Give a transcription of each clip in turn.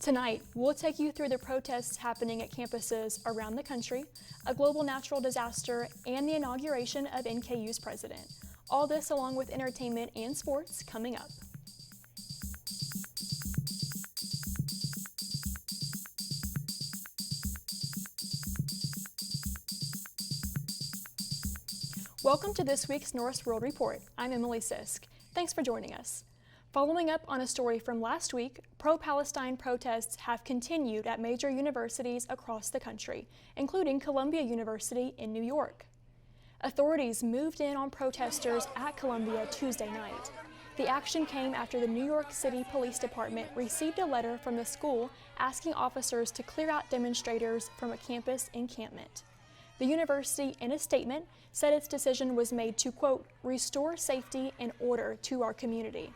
Tonight, we'll take you through the protests happening at campuses around the country, a global natural disaster, and the inauguration of NKU's president. All this along with entertainment and sports coming up. Welcome to this week's Norse World Report. I'm Emily Sisk. Thanks for joining us. Following up on a story from last week, pro-Palestine protests have continued at major universities across the country, including Columbia University in New York. Authorities moved in on protesters at Columbia Tuesday night. The action came after the New York City Police Department received a letter from the school asking officers to clear out demonstrators from a campus encampment. The university, in a statement, said its decision was made to, quote, restore safety and order to our community.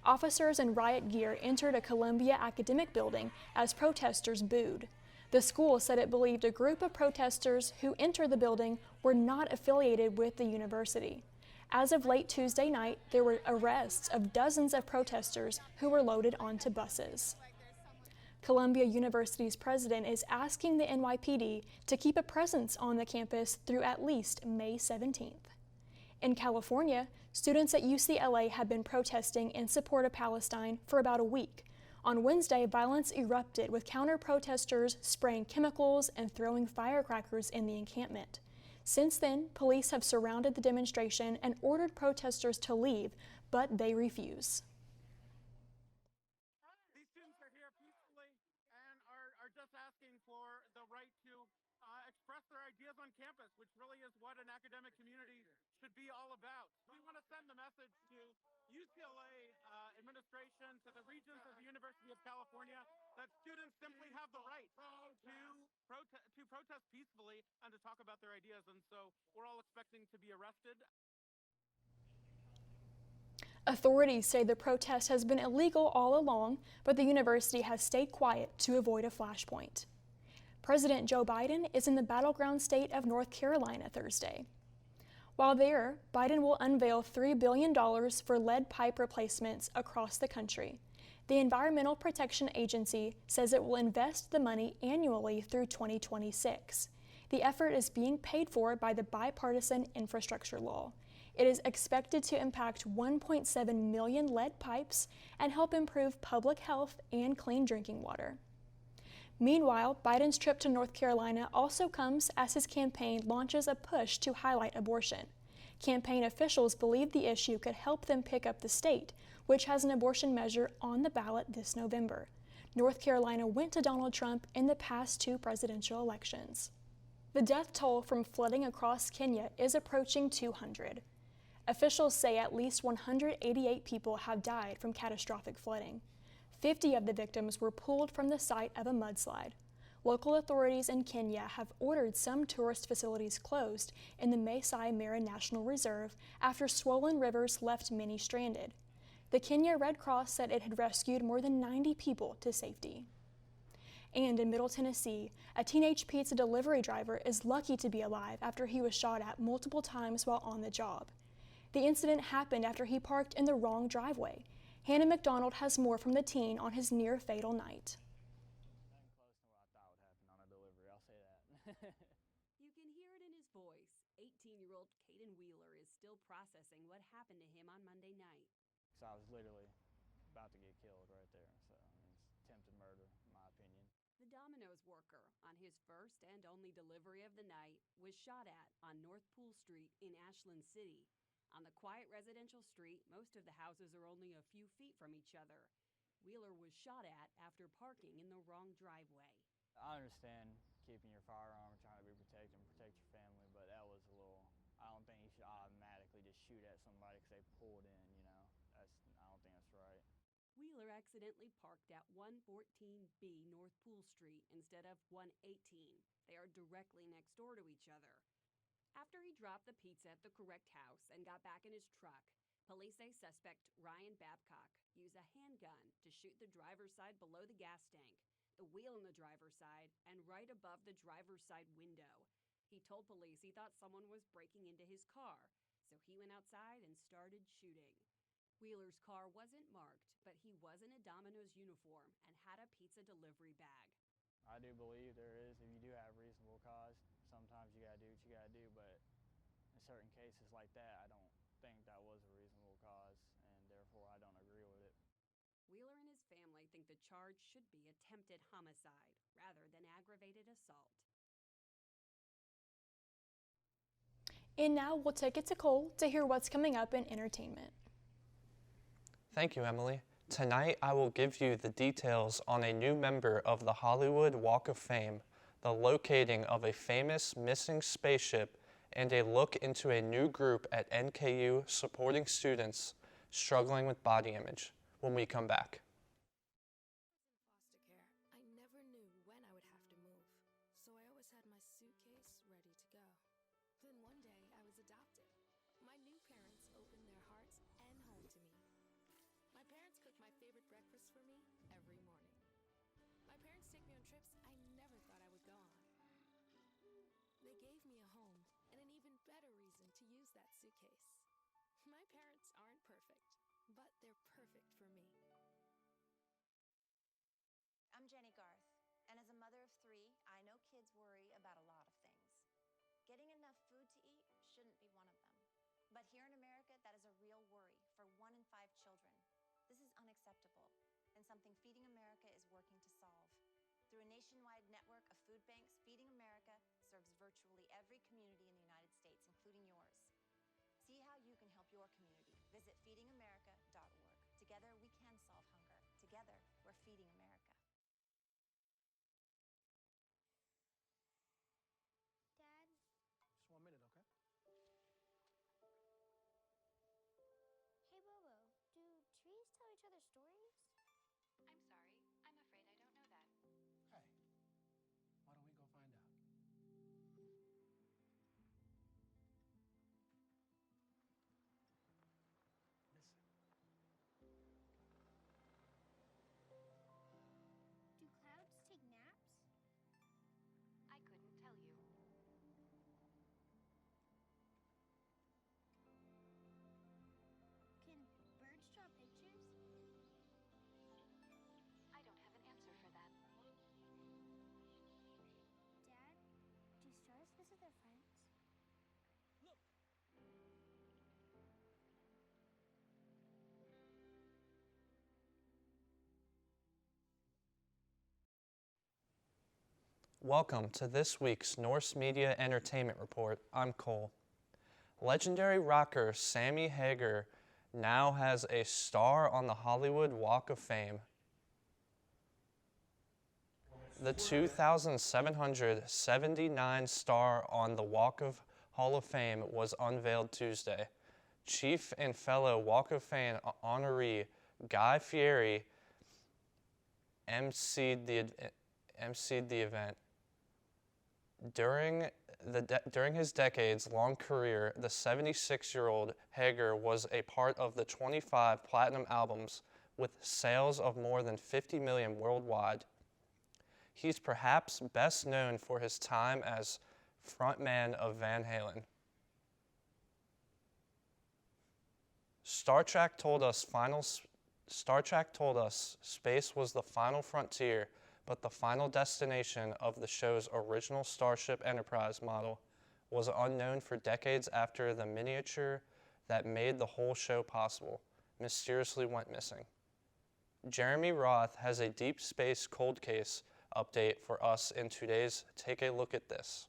Officers in riot gear entered a Columbia academic building as protesters booed. The school said it believed a group of protesters who entered the building were not affiliated with the university. As of late Tuesday night, there were arrests of dozens of protesters who were loaded onto buses. Columbia University's president is asking the NYPD to keep a presence on the campus through at least May 17th. In California, students at UCLA have been protesting in support of Palestine for about a week. On Wednesday, violence erupted with counter-protesters spraying chemicals and throwing firecrackers in the encampment. Since then, police have surrounded the demonstration and ordered protesters to leave, but they refuse. These students are here peacefully and are just asking for the right to express their ideas on campus, which really is what an academic community should be all about. We want to send the message to UCLA administration, to the regents of the University of California, that students simply have the right to protest peacefully and to talk about their ideas, and so we're all expecting to be arrested. Authorities say the protest has been illegal all along, but the university has stayed quiet to avoid a flashpoint. President Joe Biden is in the battleground state of North Carolina Thursday. While there, Biden will unveil $3 billion for lead pipe replacements across the country. The Environmental Protection Agency says it will invest the money annually through 2026. The effort is being paid for by the bipartisan infrastructure law. It is expected to impact 1.7 million lead pipes and help improve public health and clean drinking water. Meanwhile, Biden's trip to North Carolina also comes as his campaign launches a push to highlight abortion. Campaign officials believe the issue could help them pick up the state, which has an abortion measure on the ballot this November. North Carolina went to Donald Trump in the past two presidential elections. The death toll from flooding across Kenya is approaching 200. Officials say at least 188 people have died from catastrophic flooding. 50 of the victims were pulled from the site of a mudslide. Local authorities in Kenya have ordered some tourist facilities closed in the Masai Mara National Reserve after swollen rivers left many stranded. The Kenya Red Cross said it had rescued more than 90 people to safety. And in Middle Tennessee, a teenage pizza delivery driver is lucky to be alive after he was shot at multiple times while on the job. The incident happened after he parked in the wrong driveway. Hannah McDonald has more from the teen on his near-fatal night. You can hear it in his voice. 18-year-old Caden Wheeler is still processing what happened to him on Monday night. So I was literally about to get killed right there. So, it's attempted murder, in my opinion. The Domino's worker, on his first and only delivery of the night, was shot at on North Pool Street in Ashland City. On the quiet residential street, most of the houses are only a few feet from each other. Wheeler was shot at after parking in the wrong driveway. I understand keeping your firearm, trying to be protected and protect your family, but that was a little, I don't think you should automatically just shoot at somebody because they pulled in, I don't think that's right. Wheeler accidentally parked at 114B North Pool Street instead of 118. They are directly next door to each other. After he dropped the pizza at the correct house and got back in his truck, police say suspect Ryan Babcock used a handgun to shoot the driver's side below the gas tank, the wheel on the driver's side, and right above the driver's side window. He told police he thought someone was breaking into his car, so he went outside and started shooting. Wheeler's car wasn't marked, but he was in a Domino's uniform and had a pizza delivery bag. I do believe there is, if you do have reasonable cause, sometimes you gotta do what you gotta do, but in certain cases like that, I don't think that was a reasonable cause, and therefore I don't agree with it. Wheeler and his family think the charge should be attempted homicide rather than aggravated assault. And now we'll take it to Cole to hear what's coming up in entertainment. Thank you, Emily. Tonight, I will give you the details on a new member of the Hollywood Walk of Fame, the locating of a famous missing spaceship, and a look into a new group at NKU supporting students struggling with body image when we come back. Foster care, I never knew when I would have to move, so I always had my suitcase ready to go. Then one day, I was adopted. My new parents opened their hearts and home to me. My parents cook my favorite breakfast for me every morning. My parents take me on trips I never thought I would go on. They gave me a home and an even better reason to use that suitcase. My parents aren't perfect, but they're perfect for me. I'm Jenny Garth, and as a mother of 3, I know kids worry about a lot of things. Getting enough food to eat shouldn't be one of them. But here in America, that is a real worry for 1 in 5 children. This is unacceptable, and something Feeding America is working to solve. Through a nationwide network of food banks, Feeding America serves virtually every community in the United States, including yours. See how you can help your community. Visit feedingamerica.org. Together, we can solve hunger. Together, we're feeding America. Dad? Just 1 minute, okay? Hey, Bobo, do trees tell each other stories? I'm sorry. I'm afraid I don't know that. Hey, why don't we go find out? Do clouds take naps? I couldn't tell you. Can birds draw pictures? I don't have an answer for that. Dad, do stars visit their friends? Look! Welcome to this week's Norse Media Entertainment Report. I'm Cole. Legendary rocker Sammy Hagar now has a star on the Hollywood Walk of Fame. The 2,779 star on the Walk of Hall of Fame was unveiled Tuesday. Chief and fellow Walk of Fame honoree Guy Fieri emceed the event. During his decades-long career, the 76-year-old Hagar was a part of the 25 platinum albums with sales of more than 50 million worldwide. He's perhaps best known for his time as frontman of Van Halen. Star Trek told us space was the final frontier, but the final destination of the show's original Starship Enterprise model was unknown for decades after the miniature that made the whole show possible mysteriously went missing. Jeremy Roth has a deep space cold case update for us in today's Take a Look at This.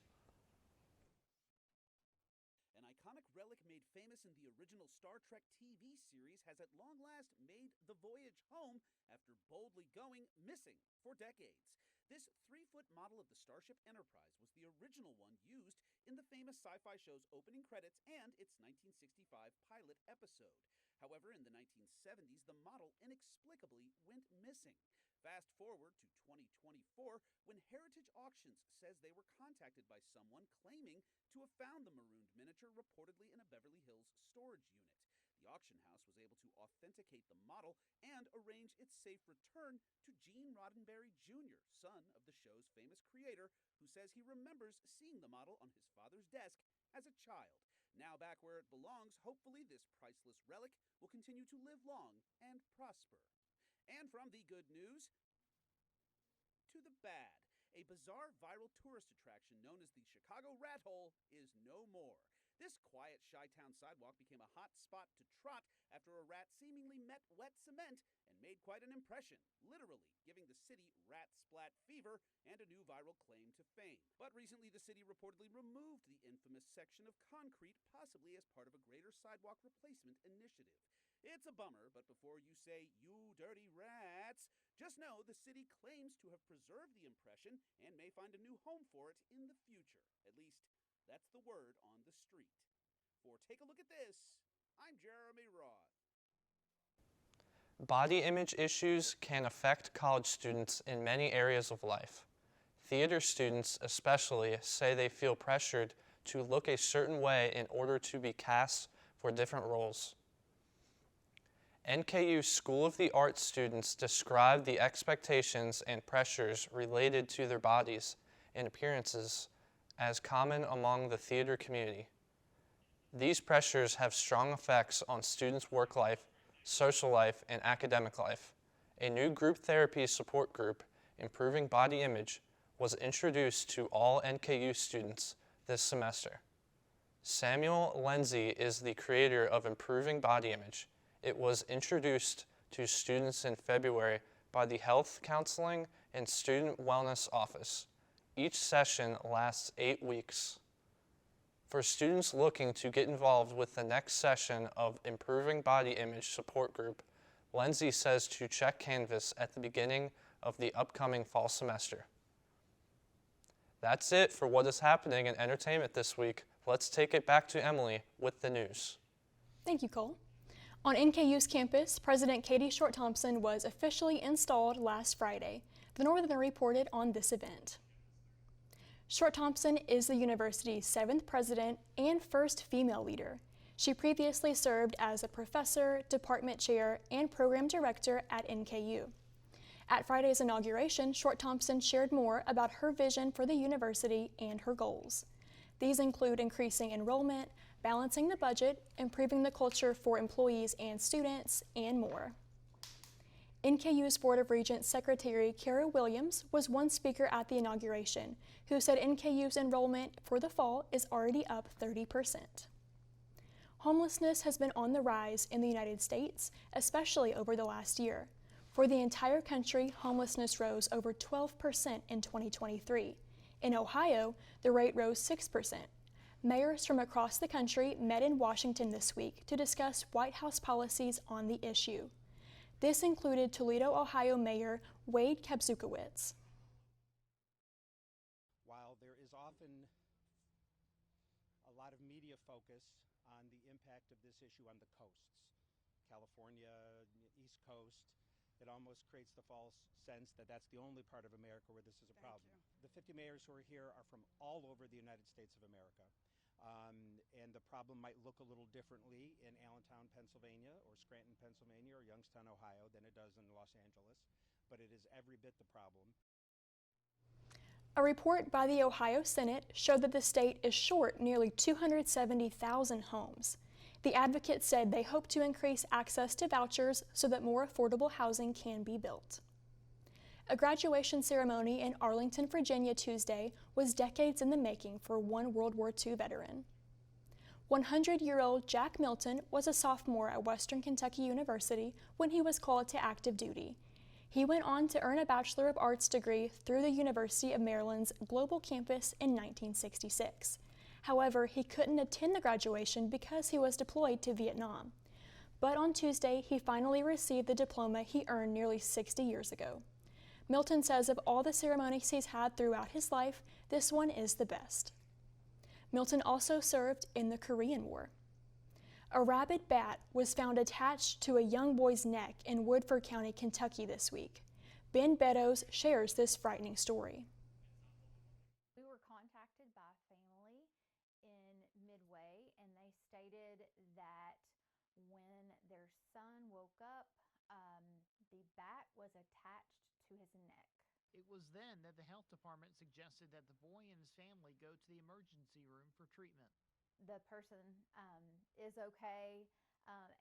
An iconic relic made famous in the original Star Trek TV series has at long last made the voyage home after boldly going missing for decades. This 3-foot model of the Starship Enterprise was the original one used in the famous sci-fi show's opening credits and its 1965 pilot episode. However, in the 1970s, the model inexplicably went missing. Fast forward to 2024, when Heritage Auctions says they were contacted by someone claiming to have found the marooned miniature reportedly in a Beverly Hills storage unit. The auction house was able to authenticate the model and arrange its safe return to Gene Roddenberry Jr., son of the show's famous creator, who says he remembers seeing the model on his father's desk as a child. Now back where it belongs, hopefully this priceless relic will continue to live long and prosper. And from the good news to the bad. A bizarre viral tourist attraction known as the Chicago Rat Hole is no more. This quiet Chi-Town sidewalk became a hot spot to trot after a rat seemingly met wet cement and made quite an impression, literally giving the city rat splat fever and a new viral claim to fame. But recently the city reportedly removed the infamous section of concrete, possibly as part of a greater sidewalk replacement initiative. It's a bummer, but before you say, "You dirty rats," just know the city claims to have preserved the impression and may find a new home for it in the future. At least, that's the word on the street. For Take a Look at This, I'm Jeremy Roth. Body image issues can affect college students in many areas of life. Theater students especially say they feel pressured to look a certain way in order to be cast for different roles. NKU School of the Arts students describe the expectations and pressures related to their bodies and appearances as common among the theater community. These pressures have strong effects on students' work life, social life, and academic life. A new group therapy support group, Improving Body Image, was introduced to all NKU students this semester. Samuel Lenzi is the creator of Improving Body Image. It was introduced to students in February by the Health Counseling and Student Wellness Office. Each session lasts 8 weeks. For students looking to get involved with the next session of Improving Body Image support group, Lenzi says to check Canvas at the beginning of the upcoming fall semester. That's it for what is happening in entertainment this week. Let's take it back to Emily with the news. Thank you, Cole. On NKU's campus, President Katie Short-Thompson was officially installed last Friday. The Northern reported on this event. Short-Thompson is the university's 7th president and first female leader. She previously served as a professor, department chair, and program director at NKU. At Friday's inauguration, Short-Thompson shared more about her vision for the university and her goals. These include increasing enrollment, balancing the budget, improving the culture for employees and students, and more. NKU's Board of Regents Secretary Kara Williams was one speaker at the inauguration, who said NKU's enrollment for the fall is already up 30%. Homelessness has been on the rise in the United States, especially over the last year. For the entire country, homelessness rose over 12% in 2023. In Ohio, the rate rose 6%. Mayors from across the country met in Washington this week to discuss White House policies on the issue. This included Toledo, Ohio Mayor Wade Kapsukowicz. While there is often a lot of media focus on the impact of this issue on the coasts, California, East Coast, it almost creates the false sense that that's the only part of America where this is a problem. The 50 mayors who are here are from all over the United States of America. And the problem might look a little differently in Allentown, Pennsylvania, or Scranton, Pennsylvania, or Youngstown, Ohio, than it does in Los Angeles, but it is every bit the problem. A report by the Ohio Senate showed that the state is short nearly 270,000 homes. The advocates said they hope to increase access to vouchers so that more affordable housing can be built. A graduation ceremony in Arlington, Virginia Tuesday was decades in the making for one World War II veteran. 100-year-old Jack Milton was a sophomore at Western Kentucky University when he was called to active duty. He went on to earn a Bachelor of Arts degree through the University of Maryland's Global Campus in 1966. However, he couldn't attend the graduation because he was deployed to Vietnam. But on Tuesday, he finally received the diploma he earned nearly 60 years ago. Milton says of all the ceremonies he's had throughout his life, this one is the best. Milton also served in the Korean War. A rabid bat was found attached to a young boy's neck in Woodford County, Kentucky this week. Ben Beddoes shares this frightening story. We were contacted by a family in Midway, and they stated that when their son woke up, the bat was attached to his neck. It was then that the health department suggested that the boy and his family go to the emergency room for treatment. the person is okay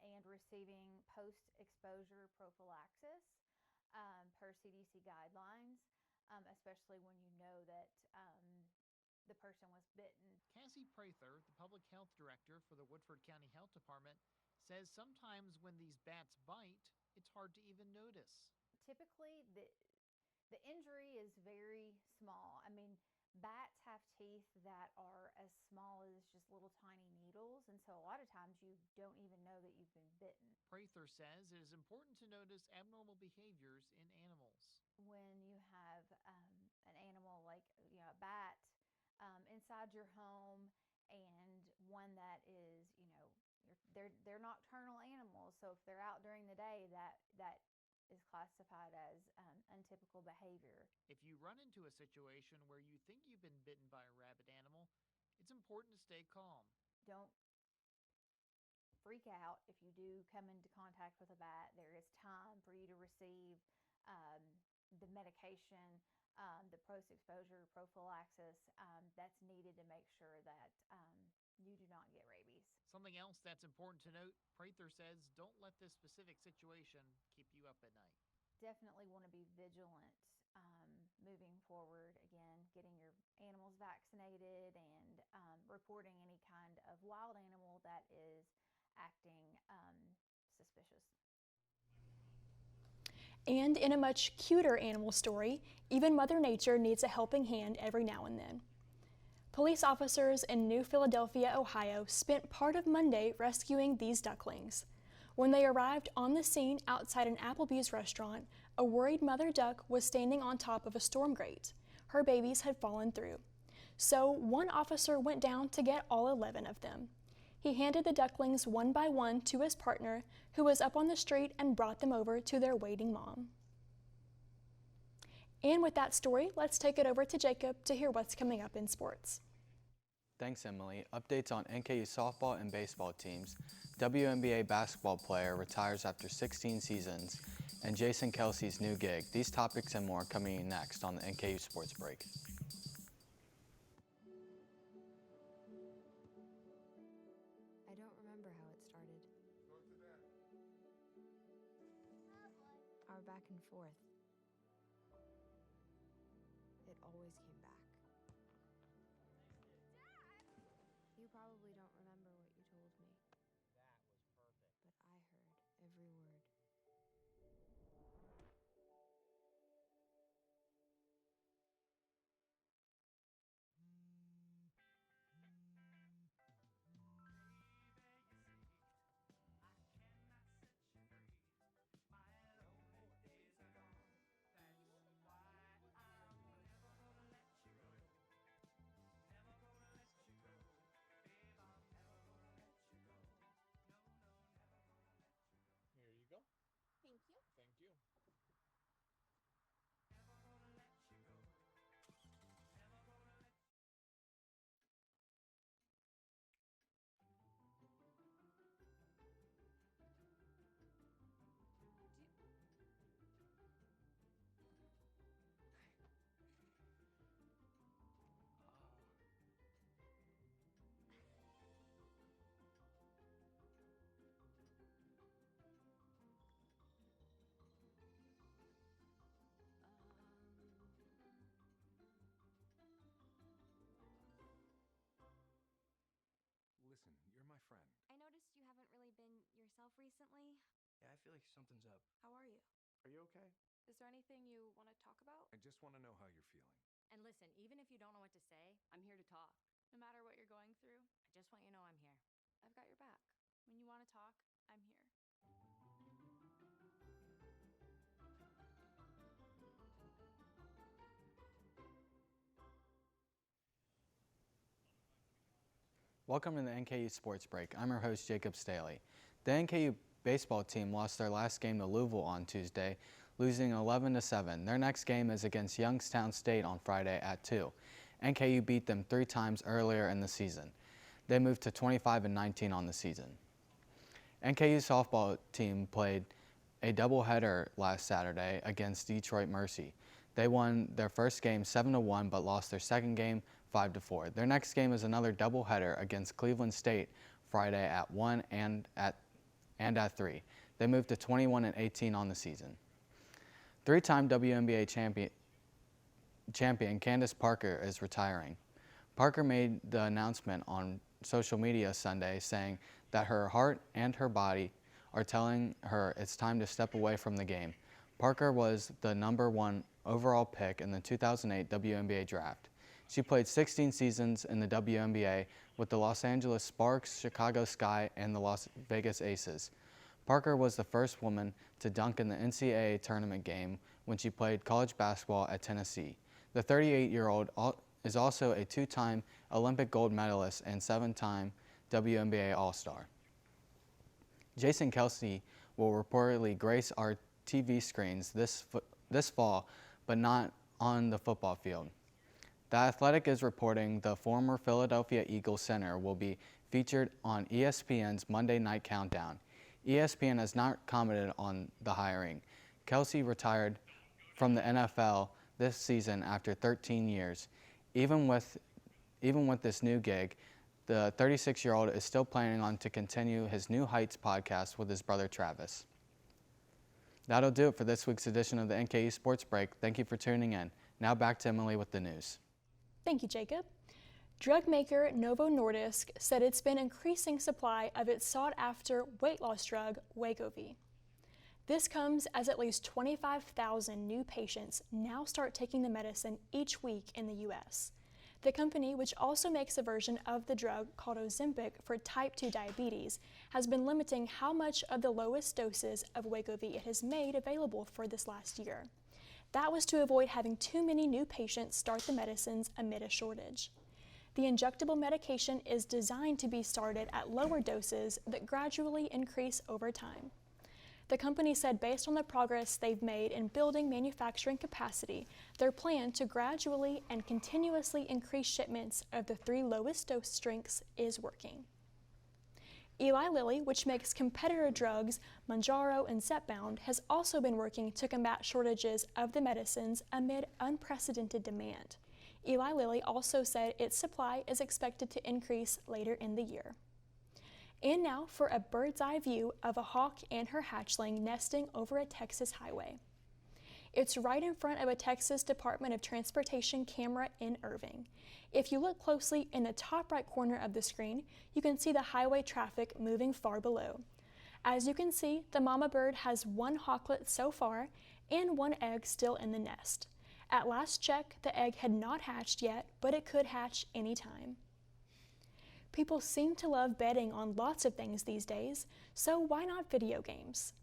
and receiving post-exposure prophylaxis per CDC guidelines, especially when you know that the person was bitten. Cassie Prather, the public health director for the Woodford County Health Department, says sometimes when these bats bite, it's hard to even notice. Typically, the injury is very small. I mean, bats have teeth that are as small as just little tiny needles, and so a lot of times you don't even know that you've been bitten. Prather says it is important to notice abnormal behaviors in animals. When you have an animal like a bat inside your home, and one that is, they're nocturnal animals. So if they're out during the day, that is classified as untypical behavior. If you run into a situation where you think you've been bitten by a rabid animal, it's important to stay calm. Don't freak out if you do come into contact with a bat. There is time for you to receive the medication, the post-exposure prophylaxis that's needed to make sure that you do not get rabies. Something else that's important to note, Prather says don't let this specific situation keep you up at night. Definitely want to be vigilant moving forward. Again, getting your animals vaccinated and reporting any kind of wild animal that is acting suspicious. And in a much cuter animal story, even Mother Nature needs a helping hand every now and then. Police officers in New Philadelphia, Ohio, spent part of Monday rescuing these ducklings. When they arrived on the scene outside an Applebee's restaurant, a worried mother duck was standing on top of a storm grate. Her babies had fallen through. So one officer went down to get all 11 of them. He handed the ducklings one by one to his partner, who was up on the street, and brought them over to their waiting mom. And with that story, let's take it over to Jacob to hear what's coming up in sports. Thanks, Emily. Updates on NKU softball and baseball teams. WNBA basketball player retires after 16 seasons, and Jason Kelsey's new gig. These topics and more coming in next on the NKU Sports Break. I don't remember how it started. Our back and forth. It always came back. You probably don't remember what you told me. That was perfect. But I heard every word. Here you go. Thank you. Thank you. Listen, you're my friend. I noticed you haven't really been yourself recently. Yeah, I feel like something's up. How are you? Are you okay? Is there anything you want to talk about? I just want to know how you're feeling. And listen, even if you don't know what to say, I'm here to talk. No matter what you're going through, I just want you to know I'm here. I've got your back. When you want to talk, I'm here. Welcome to the NKU Sports Break. I'm your host, Jacob Staley. The NKU baseball team lost their last game to Louisville on Tuesday, losing 11-7. Their next game is against Youngstown State on Friday at 2. NKU beat them 3 times earlier in the season. They moved to 25-19 on the season. NKU softball team played a doubleheader last Saturday against Detroit Mercy. They won their first game 7-1, but lost their second game 5-4. Their next game is another doubleheader against Cleveland State Friday at 1 and at 3. They moved to 21-18 on the season. Three-time WNBA champion Candace Parker is retiring. Parker made the announcement on social media Sunday, saying that her heart and her body are telling her it's time to step away from the game. Parker was the #1 overall pick in the 2008 WNBA draft. She played 16 seasons in the WNBA with the Los Angeles Sparks, Chicago Sky, and the Las Vegas Aces. Parker was the first woman to dunk in the NCAA tournament game when she played college basketball at Tennessee. The 38-year-old is also a 2-time Olympic gold medalist and 7-time WNBA All-Star. Jason Kelce will reportedly grace our TV screens this fall, but not on the football field. The Athletic is reporting the former Philadelphia Eagles center will be featured on ESPN's Monday Night Countdown. ESPN has not commented on the hiring. Kelce retired from the NFL this season after 13 years. Even with this new gig, the 36-year-old is still planning on to continue his New Heights podcast with his brother Travis. That'll do it for this week's edition of the NKU Sports Break. Thank you for tuning in. Now back to Emily with the news. Thank you, Jacob. Drug maker Novo Nordisk said it's been increasing supply of its sought-after weight loss drug, Wegovy. This comes as at least 25,000 new patients now start taking the medicine each week in the U.S. The company, which also makes a version of the drug called Ozempic for type 2 diabetes, has been limiting how much of the lowest doses of Wegovy it has made available for this last year. That was to avoid having too many new patients start the medicines amid a shortage. The injectable medication is designed to be started at lower doses that gradually increase over time. The company said based on the progress they've made in building manufacturing capacity, their plan to gradually and continuously increase shipments of the 3 lowest dose strengths is working. Eli Lilly, which makes competitor drugs Mounjaro and Zepbound, has also been working to combat shortages of the medicines amid unprecedented demand. Eli Lilly also said its supply is expected to increase later in the year. And now for a bird's eye view of a hawk and her hatchling nesting over a Texas highway. It's right in front of a Texas Department of Transportation camera in Irving. If you look closely in the top right corner of the screen, you can see the highway traffic moving far below. As you can see, the mama bird has 1 hawklet so far and 1 egg still in the nest. At last check, the egg had not hatched yet, but it could hatch anytime. People seem to love betting on lots of things these days, so why not video games?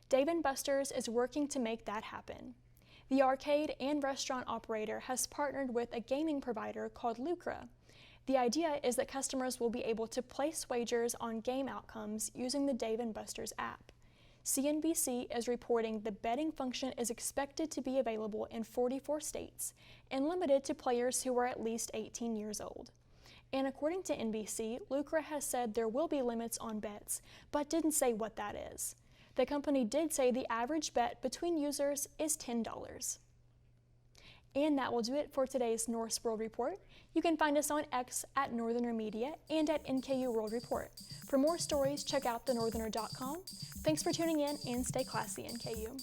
Dave & Buster's is working to make that happen. The arcade and restaurant operator has partnered with a gaming provider called Lucra. The idea is that customers will be able to place wagers on game outcomes using the Dave & Buster's app. CNBC is reporting the betting function is expected to be available in 44 states and limited to players who are at least 18 years old. And according to NBC, Lucra has said there will be limits on bets, but didn't say what that is. The company did say the average bet between users is $10. And that will do it for today's Norse World Report. You can find us on X at Northerner Media and at NKU World Report. For more stories, check out thenortherner.com. Thanks for tuning in and stay classy, NKU.